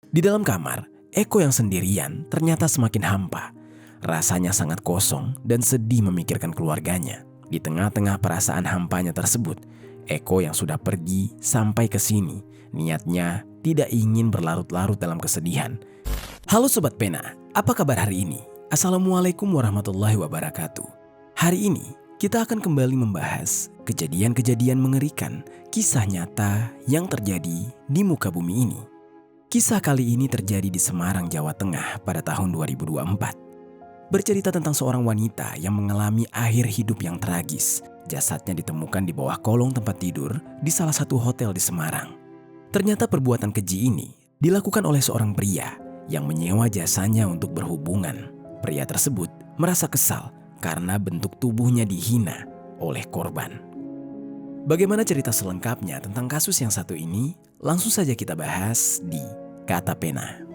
Di dalam kamar, Eko yang sendirian ternyata semakin hampa. Rasanya sangat kosong dan sedih memikirkan keluarganya. Di tengah-tengah perasaan hampanya tersebut, Eko yang sudah pergi sampai ke sini, niatnya tidak ingin berlarut-larut dalam kesedihan. Halo Sobat Pena, apa kabar hari ini? Assalamualaikum warahmatullahi wabarakatuh. Hari ini kita akan kembali membahas kejadian-kejadian mengerikan, kisah nyata yang terjadi di muka bumi ini. Kisah kali ini terjadi di Semarang, Jawa Tengah pada tahun 2024. Bercerita tentang seorang wanita yang mengalami akhir hidup yang tragis. Jasadnya ditemukan di bawah kolong tempat tidur di salah satu hotel di Semarang. Ternyata perbuatan keji ini dilakukan oleh seorang pria yang menyewa jasanya untuk berhubungan. Pria tersebut merasa kesal karena bentuk tubuhnya dihina oleh korban. Bagaimana cerita selengkapnya tentang kasus yang satu ini? Langsung saja kita bahas di Kata Pena.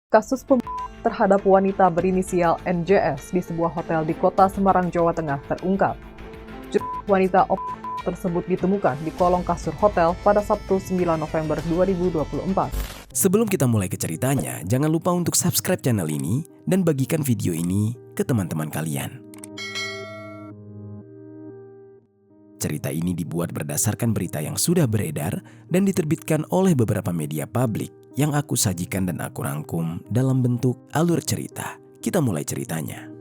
Kasus pembunuhan terhadap wanita berinisial NJS di sebuah hotel di kota Semarang, Jawa Tengah terungkap. Wanita tersebut ditemukan di kolong kasur hotel pada Sabtu 9 November 2024. Sebelum kita mulai ke ceritanya, jangan lupa untuk subscribe channel ini dan bagikan video ini ke teman-teman kalian. Cerita ini dibuat berdasarkan berita yang sudah beredar dan diterbitkan oleh beberapa media publik yang aku sajikan dan aku rangkum dalam bentuk alur cerita. Kita mulai ceritanya.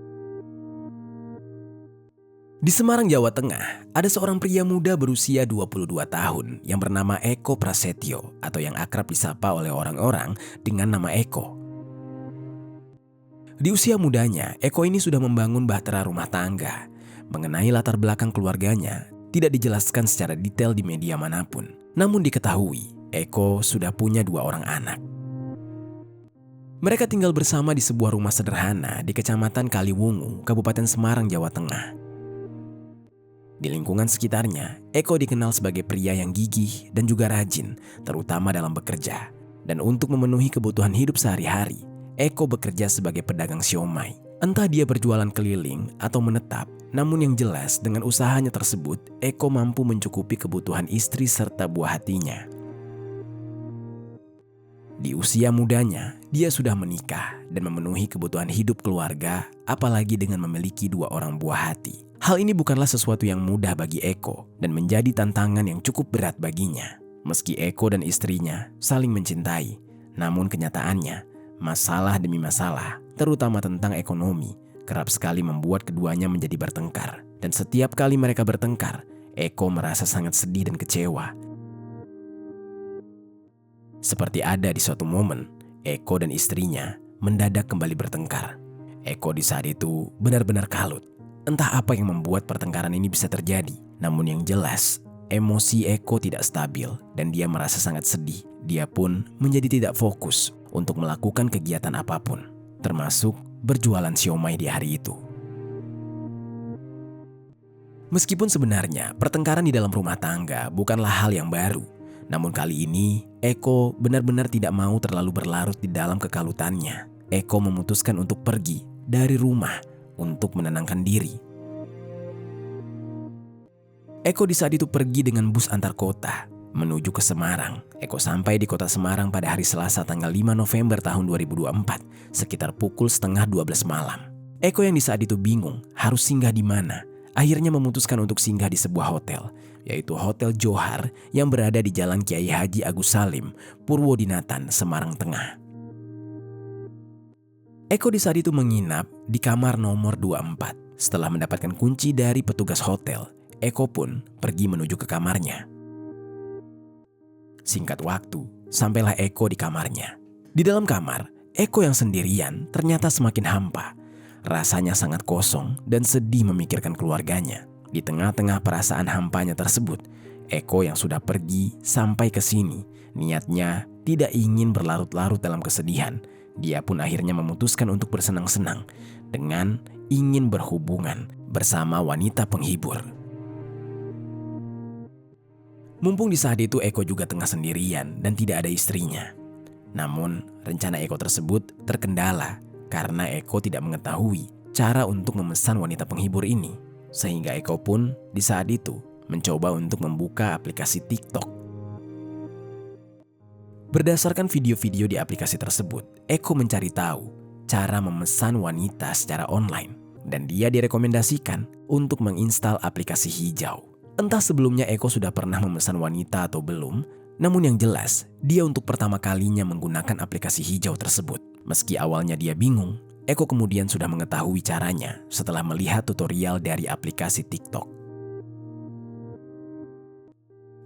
Di Semarang, Jawa Tengah, ada seorang pria muda berusia 22 tahun yang bernama Eko Prasetyo atau yang akrab disapa oleh orang-orang dengan nama Eko. Di usia mudanya, Eko ini sudah membangun bahtera rumah tangga. Mengenai latar belakang keluarganya, tidak dijelaskan secara detail di media manapun. Namun diketahui, Eko sudah punya 2 orang anak. Mereka tinggal bersama di sebuah rumah sederhana di Kecamatan Kaliwungu, Kabupaten Semarang, Jawa Tengah. Di lingkungan sekitarnya, Eko dikenal sebagai pria yang gigih dan juga rajin, terutama dalam bekerja. Dan untuk memenuhi kebutuhan hidup sehari-hari, Eko bekerja sebagai pedagang siomay. Entah dia berjualan keliling atau menetap, namun yang jelas dengan usahanya tersebut, Eko mampu mencukupi kebutuhan istri serta buah hatinya. Di usia mudanya, dia sudah menikah dan memenuhi kebutuhan hidup keluarga, apalagi dengan memiliki 2 orang buah hati. Hal ini bukanlah sesuatu yang mudah bagi Eko dan menjadi tantangan yang cukup berat baginya. Meski Eko dan istrinya saling mencintai, namun kenyataannya, masalah demi masalah, terutama tentang ekonomi, kerap sekali membuat keduanya menjadi bertengkar. Dan setiap kali mereka bertengkar, Eko merasa sangat sedih dan kecewa. Seperti ada di suatu momen, Eko dan istrinya mendadak kembali bertengkar. Eko di saat itu benar-benar kalut. Entah apa yang membuat pertengkaran ini bisa terjadi. Namun yang jelas, emosi Eko tidak stabil dan dia merasa sangat sedih. Dia pun menjadi tidak fokus untuk melakukan kegiatan apapun, termasuk berjualan siomay di hari itu. Meskipun sebenarnya pertengkaran di dalam rumah tangga bukanlah hal yang baru, namun kali ini Eko benar-benar tidak mau terlalu berlarut di dalam kekalutannya. Eko memutuskan untuk pergi dari rumah untuk menenangkan diri. Eko di saat itu pergi dengan bus antar kota menuju ke Semarang. Eko sampai di kota Semarang pada hari Selasa tanggal 5 November tahun 2024 sekitar pukul 11:30 malam. Eko yang di saat itu bingung harus singgah di mana, akhirnya memutuskan untuk singgah di sebuah hotel, yaitu Hotel Johar yang berada di Jalan Kiai Haji Agus Salim, Purwodinatan, Semarang Tengah. Eko di saat itu menginap di kamar nomor 24. Setelah mendapatkan kunci dari petugas hotel, Eko pun pergi menuju ke kamarnya. Singkat waktu, sampailah Eko di kamarnya. Di dalam kamar, Eko yang sendirian ternyata semakin hampa. Rasanya sangat kosong dan sedih memikirkan keluarganya. Di tengah-tengah perasaan hampanya tersebut, Eko yang sudah pergi sampai ke sini, niatnya tidak ingin berlarut-larut dalam kesedihan. Dia pun akhirnya memutuskan untuk bersenang-senang dengan ingin berhubungan bersama wanita penghibur. Mumpung di saat itu Eko juga tengah sendirian dan tidak ada istrinya. Namun rencana Eko tersebut terkendala karena Eko tidak mengetahui cara untuk memesan wanita penghibur ini. Sehingga Eko pun di saat itu mencoba untuk membuka aplikasi TikTok. Berdasarkan video-video di aplikasi tersebut, Eko mencari tahu cara memesan wanita secara online. Dan dia direkomendasikan untuk menginstal aplikasi hijau. Entah sebelumnya Eko sudah pernah memesan wanita atau belum, namun yang jelas dia untuk pertama kalinya menggunakan aplikasi hijau tersebut. Meski awalnya dia bingung, Eko kemudian sudah mengetahui caranya setelah melihat tutorial dari aplikasi TikTok.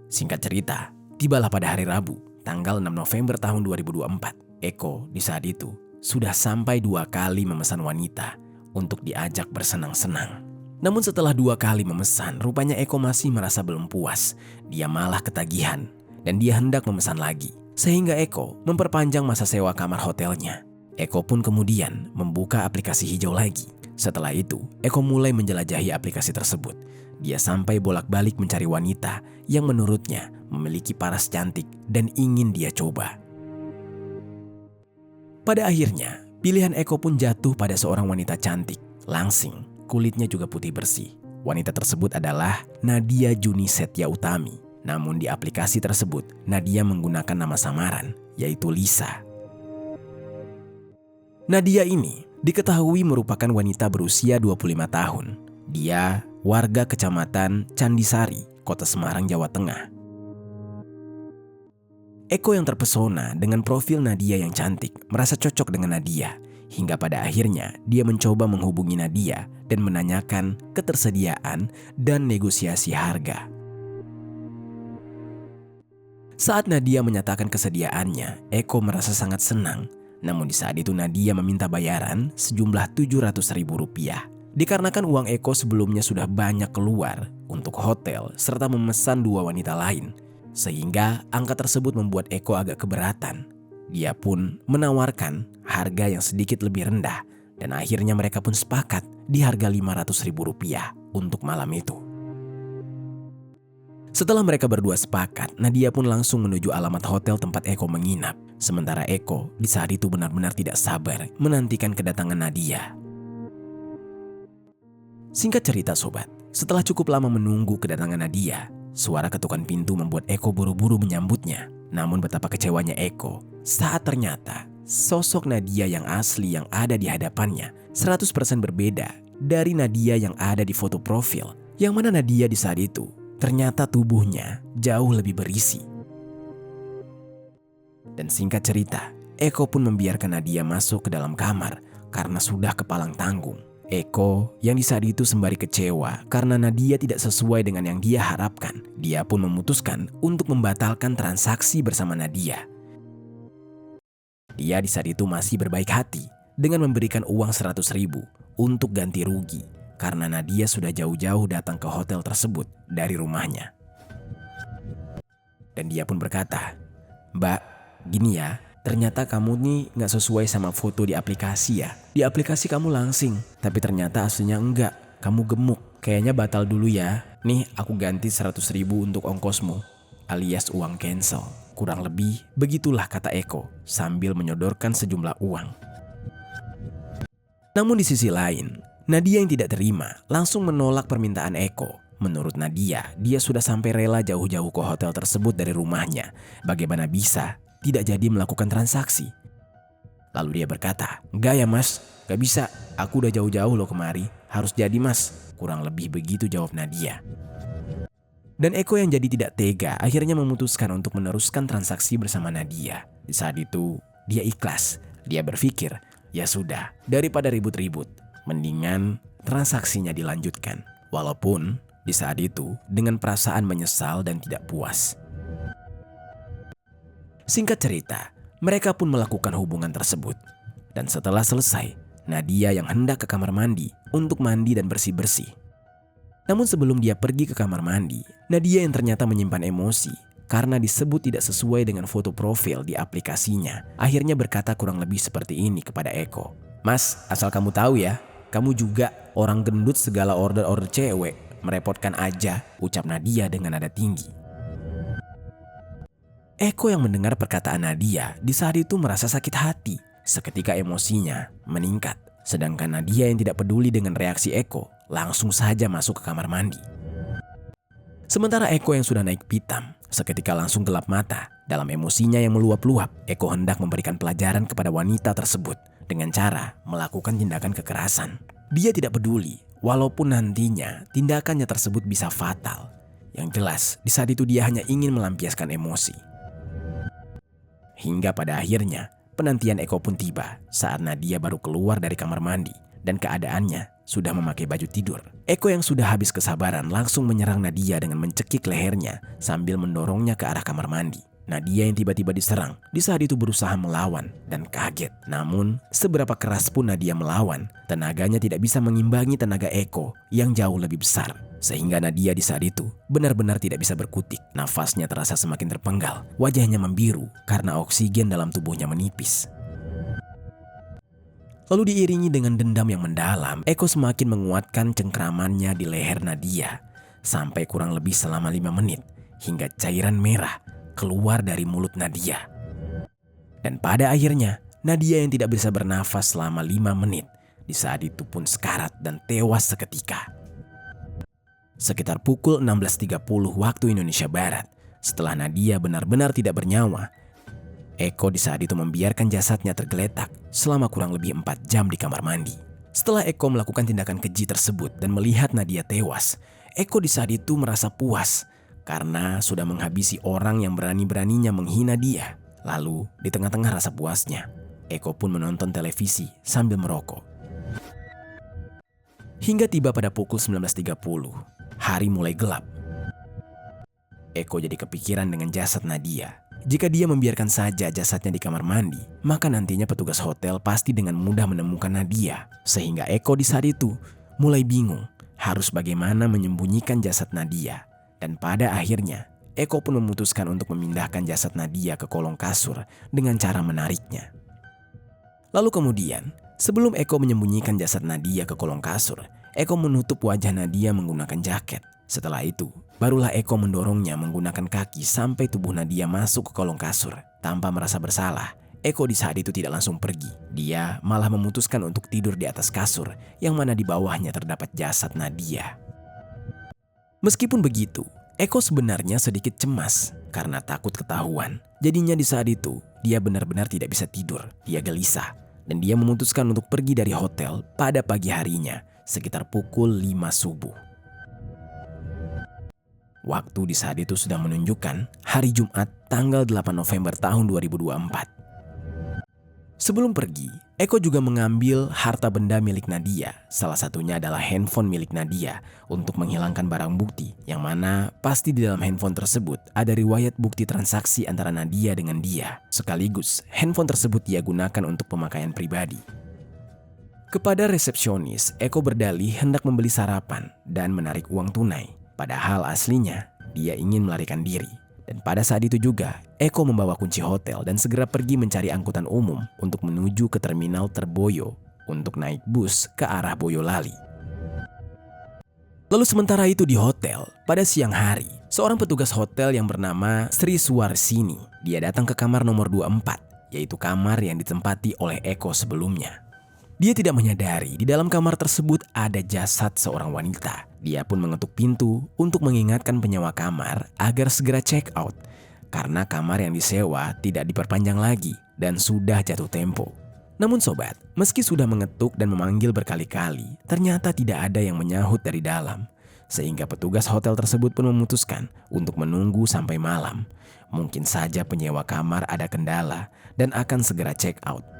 Singkat cerita, tibalah pada hari Rabu, tanggal 6 November tahun 2024. Eko di saat itu sudah sampai 2 kali memesan wanita untuk diajak bersenang-senang. Namun setelah 2 kali memesan, rupanya Eko masih merasa belum puas. Dia malah ketagihan dan dia hendak memesan lagi. Sehingga Eko memperpanjang masa sewa kamar hotelnya. Eko pun kemudian membuka aplikasi hijau lagi. Setelah itu, Eko mulai menjelajahi aplikasi tersebut. Dia sampai bolak-balik mencari wanita yang menurutnya memiliki paras cantik dan ingin dia coba. Pada akhirnya, pilihan Eko pun jatuh pada seorang wanita cantik, langsing, kulitnya juga putih bersih. Wanita tersebut adalah Nadia Juni Setia Utami. Namun di aplikasi tersebut, Nadia menggunakan nama samaran, yaitu Lisa. Nadia ini diketahui merupakan wanita berusia 25 tahun. Dia warga Kecamatan Candisari, Kota Semarang, Jawa Tengah. Eko yang terpesona dengan profil Nadia yang cantik merasa cocok dengan Nadia. Hingga pada akhirnya dia mencoba menghubungi Nadia dan menanyakan ketersediaan dan negosiasi harga. Saat Nadia menyatakan kesediaannya, Eko merasa sangat senang. Namun di saat itu Nadia meminta bayaran sejumlah Rp700.000. Dikarenakan uang Eko sebelumnya sudah banyak keluar untuk hotel serta memesan 2 wanita lain. Sehingga angka tersebut membuat Eko agak keberatan. Dia pun menawarkan harga yang sedikit lebih rendah dan akhirnya mereka pun sepakat di harga Rp500.000 untuk malam itu. Setelah mereka berdua sepakat, Nadia pun langsung menuju alamat hotel tempat Eko menginap. Sementara Eko di saat itu benar-benar tidak sabar menantikan kedatangan Nadia. Singkat cerita sobat, setelah cukup lama menunggu kedatangan Nadia, suara ketukan pintu membuat Eko buru-buru menyambutnya. Namun betapa kecewanya Eko saat ternyata sosok Nadia yang asli yang ada di hadapannya 100% berbeda dari Nadia yang ada di foto profil. Yang mana Nadia di saat itu ternyata tubuhnya jauh lebih berisi. Dan singkat cerita, Eko pun membiarkan Nadia masuk ke dalam kamar karena sudah kepalang tanggung. Eko yang di saat itu sembari kecewa karena Nadia tidak sesuai dengan yang dia harapkan. Dia pun memutuskan untuk membatalkan transaksi bersama Nadia. Dia di saat itu masih berbaik hati dengan memberikan uang 100.000 untuk ganti rugi karena Nadia sudah jauh-jauh datang ke hotel tersebut dari rumahnya. Dan dia pun berkata, "Mbak, gini ya, ternyata kamu nih gak sesuai sama foto di aplikasi ya. Di aplikasi kamu langsing, tapi ternyata aslinya enggak. Kamu gemuk, kayaknya batal dulu ya. Nih aku ganti 100.000 untuk ongkosmu, alias uang cancel." Kurang lebih begitulah kata Eko sambil menyodorkan sejumlah uang. Namun di sisi lain, Nadia yang tidak terima langsung menolak permintaan Eko. Menurut Nadia, dia sudah sampai rela jauh-jauh ke hotel tersebut dari rumahnya. Bagaimana bisa tidak jadi melakukan transaksi? Lalu dia berkata, "Enggak ya mas, gak bisa. Aku udah jauh-jauh loh kemari. Harus jadi mas." Kurang lebih begitu jawab Nadia. Dan Eko yang jadi tidak tega akhirnya memutuskan untuk meneruskan transaksi bersama Nadia. Di saat itu dia ikhlas. Dia berpikir, ya sudah, daripada ribut-ribut, mendingan transaksinya dilanjutkan. Walaupun di saat itu dengan perasaan menyesal dan tidak puas. Singkat cerita, mereka pun melakukan hubungan tersebut. Dan setelah selesai, Nadia yang hendak ke kamar mandi untuk mandi dan bersih-bersih. Namun sebelum dia pergi ke kamar mandi, Nadia yang ternyata menyimpan emosi karena disebut tidak sesuai dengan foto profil di aplikasinya. Akhirnya berkata kurang lebih seperti ini kepada Eko, "Mas, asal kamu tahu ya, kamu juga orang gendut segala order-order cewek. Merepotkan aja," ucap Nadia dengan nada tinggi. Eko yang mendengar perkataan Nadia di saat itu merasa sakit hati Seketika emosinya meningkat, sedangkan Nadia yang tidak peduli dengan reaksi Eko langsung saja masuk ke kamar mandi. Sementara Eko yang sudah naik pitam, seketika langsung gelap mata. Dalam emosinya yang meluap-luap, Eko hendak memberikan pelajaran kepada wanita tersebut dengan cara melakukan tindakan kekerasan. Dia tidak peduli, walaupun nantinya tindakannya tersebut bisa fatal. Yang jelas, di saat itu dia hanya ingin melampiaskan emosi. Hingga pada akhirnya, penantian Eko pun tiba saat Nadia baru keluar dari kamar mandi dan keadaannya sudah memakai baju tidur. Eko yang sudah habis kesabaran langsung menyerang Nadia dengan mencekik lehernya sambil mendorongnya ke arah kamar mandi. Nadia yang tiba-tiba diserang di saat itu berusaha melawan dan kaget. Namun seberapa keras pun Nadia melawan, tenaganya tidak bisa mengimbangi tenaga Eko yang jauh lebih besar. Sehingga Nadia di saat itu benar-benar tidak bisa berkutik. Nafasnya terasa semakin terpenggal, wajahnya membiru karena oksigen dalam tubuhnya menipis. Lalu diiringi dengan dendam yang mendalam, Eko semakin menguatkan cengkramannya di leher Nadia sampai kurang lebih selama 5 menit hingga cairan merah keluar dari mulut Nadia. Dan pada akhirnya, Nadia yang tidak bisa bernafas selama 5 menit di saat itu pun sekarat dan tewas seketika. Sekitar pukul 16.30 waktu Indonesia Barat, setelah Nadia benar-benar tidak bernyawa, Eko di saat itu membiarkan jasadnya tergeletak selama kurang lebih 4 jam di kamar mandi. Setelah Eko melakukan tindakan keji tersebut dan melihat Nadia tewas, Eko di saat itu merasa puas karena sudah menghabisi orang yang berani-beraninya menghina dia. Lalu di tengah-tengah rasa puasnya, Eko pun menonton televisi sambil merokok. Hingga tiba pada pukul 19.30, hari mulai gelap. Eko jadi kepikiran dengan jasad Nadia. Jika dia membiarkan saja jasadnya di kamar mandi, maka nantinya petugas hotel pasti dengan mudah menemukan Nadia. Sehingga Eko di saat itu mulai bingung harus bagaimana menyembunyikan jasad Nadia. Dan pada akhirnya, Eko pun memutuskan untuk memindahkan jasad Nadia ke kolong kasur dengan cara menariknya. Lalu kemudian, sebelum Eko menyembunyikan jasad Nadia ke kolong kasur, Eko menutup wajah Nadia menggunakan jaket. Setelah itu, barulah Eko mendorongnya menggunakan kaki sampai tubuh Nadia masuk ke kolong kasur. Tanpa merasa bersalah, Eko di saat itu tidak langsung pergi. Dia malah memutuskan untuk tidur di atas kasur yang mana di bawahnya terdapat jasad Nadia. Meskipun begitu, Eko sebenarnya sedikit cemas karena takut ketahuan. Jadinya di saat itu, dia benar-benar tidak bisa tidur. Dia gelisah dan dia memutuskan untuk pergi dari hotel pada pagi harinya sekitar pukul 5 subuh. Waktu di saat itu sudah menunjukkan hari Jumat tanggal 8 November tahun 2024. Sebelum pergi, Eko juga mengambil harta benda milik Nadia. Salah satunya adalah handphone milik Nadia untuk menghilangkan barang bukti, yang mana pasti di dalam handphone tersebut ada riwayat bukti transaksi antara Nadia dengan dia. Sekaligus, handphone tersebut dia gunakan untuk pemakaian pribadi. Kepada resepsionis, Eko berdalih hendak membeli sarapan dan menarik uang tunai. Padahal aslinya, dia ingin melarikan diri. Dan pada saat itu juga, Eko membawa kunci hotel dan segera pergi mencari angkutan umum untuk menuju ke terminal Terboyo untuk naik bus ke arah Boyolali. Lalu sementara itu di hotel, pada siang hari, seorang petugas hotel yang bernama Sri Suwarsini, dia datang ke kamar nomor 24, yaitu kamar yang ditempati oleh Eko sebelumnya. Dia tidak menyadari di dalam kamar tersebut ada jasad seorang wanita. Dia pun mengetuk pintu untuk mengingatkan penyewa kamar agar segera check out karena kamar yang disewa tidak diperpanjang lagi dan sudah jatuh tempo. Namun sobat, meski sudah mengetuk dan memanggil berkali-kali, ternyata tidak ada yang menyahut dari dalam. Sehingga petugas hotel tersebut pun memutuskan untuk menunggu sampai malam. Mungkin saja penyewa kamar ada kendala dan akan segera check out.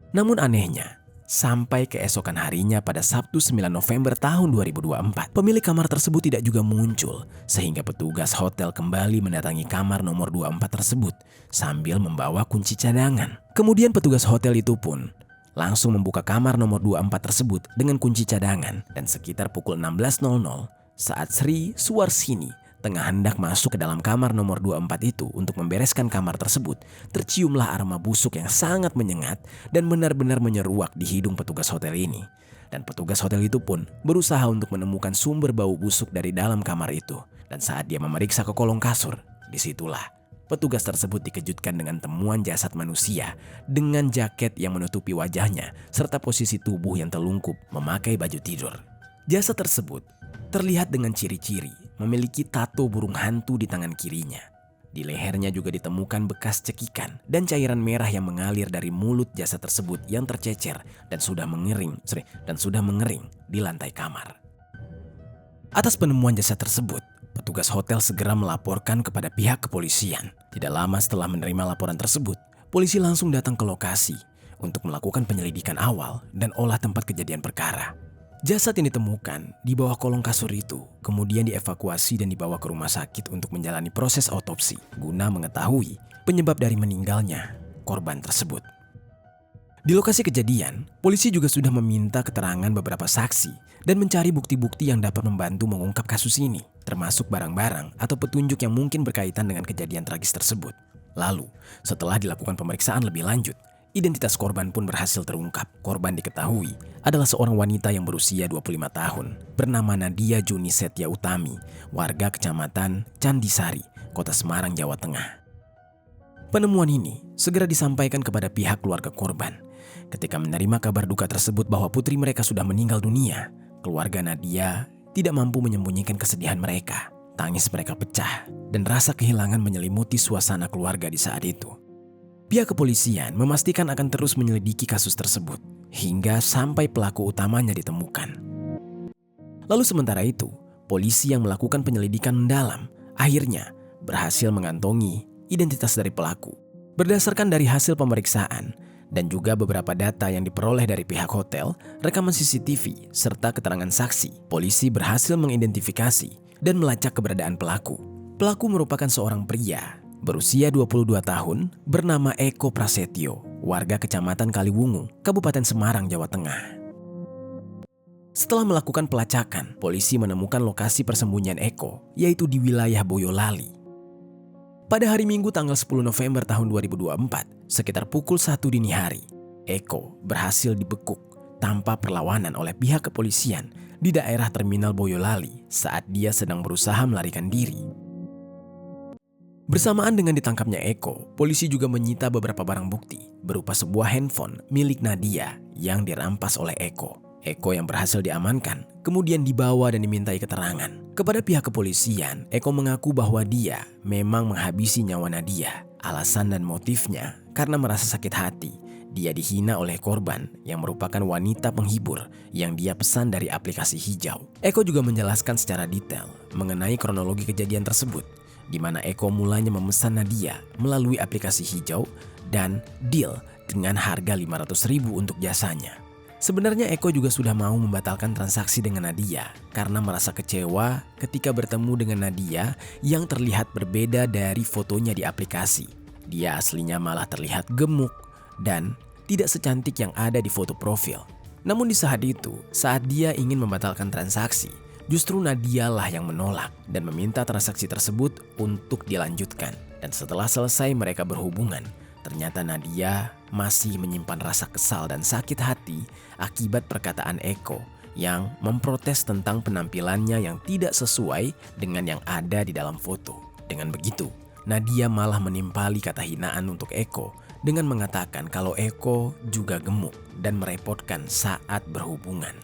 Namun anehnya, sampai keesokan harinya pada Sabtu 9 November tahun 2024, pemilik kamar tersebut tidak juga muncul, sehingga petugas hotel kembali mendatangi kamar nomor 24 tersebut sambil membawa kunci cadangan. Kemudian petugas hotel itu pun langsung membuka kamar nomor 24 tersebut dengan kunci cadangan, dan sekitar pukul 16.00 saat Sri Suwarsini tengah hendak masuk ke dalam kamar nomor 24 itu untuk membereskan kamar tersebut, terciumlah aroma busuk yang sangat menyengat dan benar-benar menyeruak di hidung petugas hotel ini. Dan petugas hotel itu pun berusaha untuk menemukan sumber bau busuk dari dalam kamar itu. Dan saat dia memeriksa ke kolong kasur, disitulah Petugas tersebut dikejutkan dengan temuan jasad manusia dengan jaket yang menutupi wajahnya serta posisi tubuh yang telungkup memakai baju tidur. Jasad tersebut terlihat dengan ciri-ciri memiliki tato burung hantu di tangan kirinya. Di lehernya juga ditemukan bekas cekikan dan cairan merah yang mengalir dari mulut jasad tersebut yang tercecer dan sudah mengering di lantai kamar. Atas penemuan jasad tersebut, petugas hotel segera melaporkan kepada pihak kepolisian. Tidak lama setelah menerima laporan tersebut, polisi langsung datang ke lokasi untuk melakukan penyelidikan awal dan olah tempat kejadian perkara. Jasad yang ditemukan di bawah kolong kasur itu kemudian dievakuasi dan dibawa ke rumah sakit untuk menjalani proses autopsi guna mengetahui penyebab dari meninggalnya korban tersebut. Di lokasi kejadian, polisi juga sudah meminta keterangan beberapa saksi dan mencari bukti-bukti yang dapat membantu mengungkap kasus ini, termasuk barang-barang atau petunjuk yang mungkin berkaitan dengan kejadian tragis tersebut. Lalu, setelah dilakukan pemeriksaan lebih lanjut, identitas korban pun berhasil terungkap. Korban diketahui adalah seorang wanita yang berusia 25 tahun, bernama Nadia Juni Setia Utami, warga Kecamatan Candisari, Kota Semarang, Jawa Tengah. Penemuan ini segera disampaikan kepada pihak keluarga korban. Ketika menerima kabar duka tersebut bahwa putri mereka sudah meninggal dunia, keluarga Nadia tidak mampu menyembunyikan kesedihan mereka. Tangis mereka pecah dan rasa kehilangan menyelimuti suasana keluarga di saat itu. Pihak kepolisian memastikan akan terus menyelidiki kasus tersebut hingga sampai pelaku utamanya ditemukan. Lalu sementara itu, polisi yang melakukan penyelidikan mendalam akhirnya berhasil mengantongi identitas dari pelaku. Berdasarkan dari hasil pemeriksaan dan juga beberapa data yang diperoleh dari pihak hotel, rekaman CCTV, serta keterangan saksi, polisi berhasil mengidentifikasi dan melacak keberadaan pelaku. Pelaku merupakan seorang pria berusia 22 tahun bernama Eko Prasetyo, warga Kecamatan Kaliwungu, Kabupaten Semarang, Jawa Tengah. Setelah melakukan pelacakan, polisi menemukan lokasi persembunyian Eko, yaitu di wilayah Boyolali. Pada hari Minggu tanggal 10 November tahun 2024, sekitar pukul 1 dini hari, Eko berhasil dibekuk tanpa perlawanan oleh pihak kepolisian di daerah Terminal Boyolali saat dia sedang berusaha melarikan diri. Bersamaan dengan ditangkapnya Eko, polisi juga menyita beberapa barang bukti berupa sebuah handphone milik Nadia yang dirampas oleh Eko. Eko yang berhasil diamankan kemudian dibawa dan dimintai keterangan. Kepada pihak kepolisian, Eko mengaku bahwa dia memang menghabisi nyawa Nadia. Alasan dan motifnya karena merasa sakit hati. Dia dihina oleh korban yang merupakan wanita penghibur yang dia pesan dari aplikasi hijau. Eko juga menjelaskan secara detail mengenai kronologi kejadian tersebut, di mana Eko mulanya memesan Nadia melalui aplikasi hijau dan deal dengan harga 500.000 untuk jasanya. Sebenarnya Eko juga sudah mau membatalkan transaksi dengan Nadia karena merasa kecewa ketika bertemu dengan Nadia yang terlihat berbeda dari fotonya di aplikasi. Dia aslinya malah terlihat gemuk dan tidak secantik yang ada di foto profil. Namun di saat itu, saat dia ingin membatalkan transaksi, justru Nadia lah yang menolak dan meminta transaksi tersebut untuk dilanjutkan. Dan setelah selesai mereka berhubungan, ternyata Nadia masih menyimpan rasa kesal dan sakit hati akibat perkataan Eko yang memprotes tentang penampilannya yang tidak sesuai dengan yang ada di dalam foto. Dengan begitu, Nadia malah menimpali kata hinaan untuk Eko dengan mengatakan kalau Eko juga gemuk dan merepotkan saat berhubungan.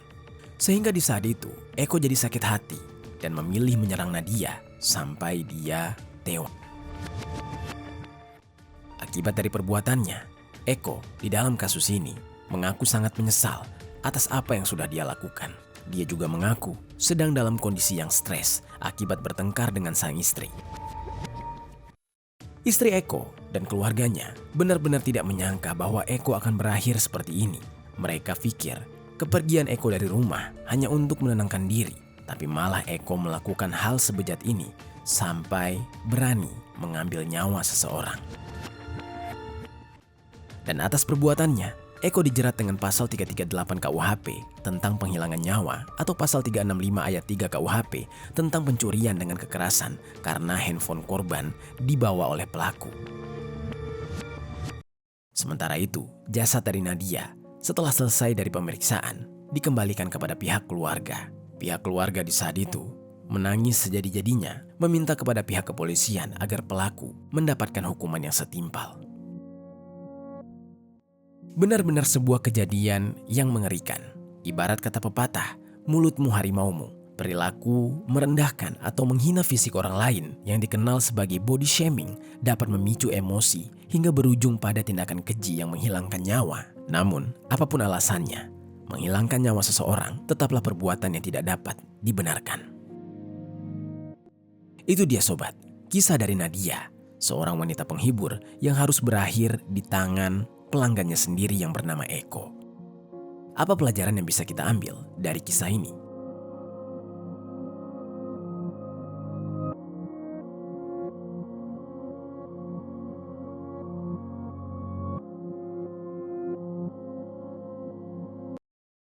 Sehingga di saat itu, Eko jadi sakit hati dan memilih menyerang Nadia sampai dia tewas. Akibat dari perbuatannya, Eko di dalam kasus ini mengaku sangat menyesal atas apa yang sudah dia lakukan. Dia juga mengaku sedang dalam kondisi yang stres akibat bertengkar dengan sang istri. Istri Eko dan keluarganya benar-benar tidak menyangka bahwa Eko akan berakhir seperti ini. Mereka pikir kepergian Eko dari rumah hanya untuk menenangkan diri, tapi malah Eko melakukan hal sebejat ini sampai berani mengambil nyawa seseorang. Dan atas perbuatannya, Eko dijerat dengan pasal 338 KUHP tentang penghilangan nyawa atau pasal 365 ayat 3 KUHP tentang pencurian dengan kekerasan karena handphone korban dibawa oleh pelaku. Sementara itu, jasad dari Nadia setelah selesai dari pemeriksaan dikembalikan kepada pihak keluarga. Pihak keluarga di saat itu menangis sejadi-jadinya, meminta kepada pihak kepolisian agar pelaku mendapatkan hukuman yang setimpal. Benar-benar sebuah kejadian yang mengerikan. Ibarat kata pepatah, mulutmu harimaumu. Perilaku merendahkan atau menghina fisik orang lain yang dikenal sebagai body shaming dapat memicu emosi hingga berujung pada tindakan keji yang menghilangkan nyawa. Namun, apapun alasannya, menghilangkan nyawa seseorang tetaplah perbuatan yang tidak dapat dibenarkan. Itu dia sobat, kisah dari Nadia, seorang wanita penghibur yang harus berakhir di tangan pelanggannya sendiri yang bernama Eko. Apa pelajaran yang bisa kita ambil dari kisah ini?